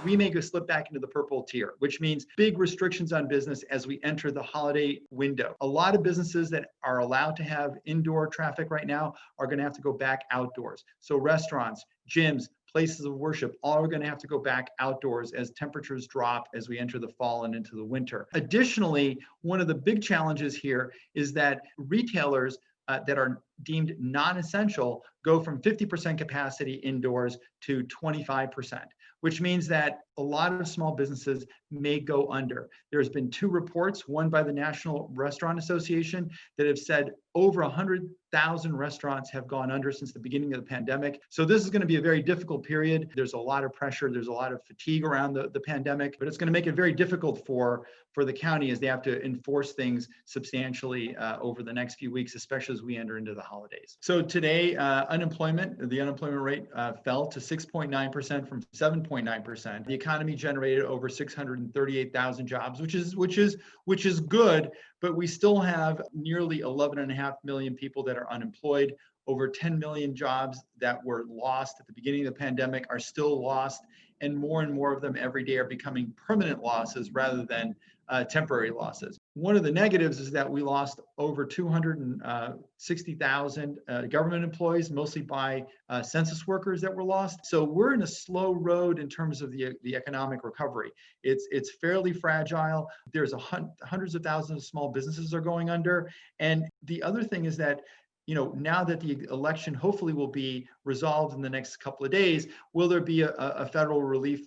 we may go slip back into the purple tier, which means big restrictions on business as we enter the holiday window. A lot of businesses that are allowed to have indoor traffic right now are going to have to go back outdoors. So restaurants, gyms, places of worship, all are going to have to go back outdoors as temperatures drop as we enter the fall and into the winter. Additionally, one of the big challenges here is that retailers that are deemed non-essential go from 50% capacity indoors to 25%, which means that a lot of small businesses may go under. There's been 2 reports, one by the National Restaurant Association, that have said over 100,000 restaurants have gone under since the beginning of the pandemic. So this is going to be a very difficult period. There's a lot of pressure. There's a lot of fatigue around the pandemic, but it's going to make it very difficult for the county as they have to enforce things substantially over the next few weeks, especially as we enter into the holidays. So today, the unemployment rate fell to 6.9% from 7.9%. The economy generated over 638,000 jobs, which is good, but we still have nearly 11.5 million people that are unemployed. Over 10 million jobs that were lost at the beginning of the pandemic are still lost, and more of them every day are becoming permanent losses rather than temporary losses. One of the negatives is that we lost over 260,000 government employees, mostly by census workers that were lost. So we're in a slow road in terms of the economic recovery. It's fairly fragile. There's hundreds of thousands of small businesses are going under. And the other thing is that now that the election hopefully will be resolved in the next couple of days, will there be a federal relief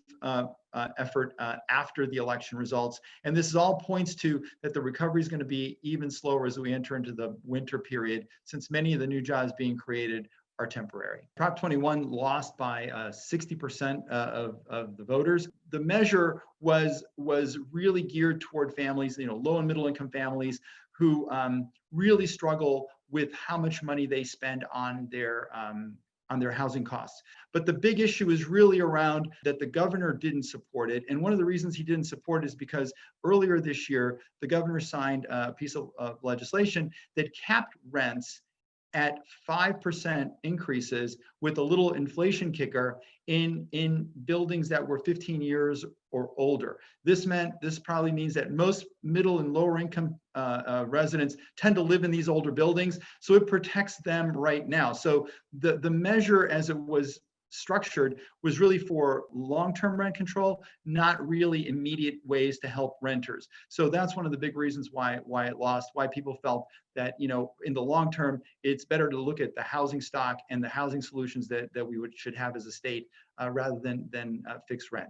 effort after the election results? And this all points to that the recovery is going to be even slower as we enter into the winter period, since many of the new jobs being created are temporary. Prop 21 lost by 60% of the voters. The measure was really geared toward families, low and middle income families who really struggle with how much money they spend on their housing costs. But the big issue is really around that the governor didn't support it. And one of the reasons he didn't support it is because earlier this year, the governor signed a piece of legislation that capped rents at 5% increases with a little inflation kicker in buildings that were 15 years or older. This probably means that most middle and lower income residents tend to live in these older buildings, so it protects them right now. So the measure as it was structured was really for long-term rent control, not really immediate ways to help renters. So that's one of the big reasons why it lost, why people felt that, in the long term, it's better to look at the housing stock and the housing solutions that we should have as a state rather than fixed rent.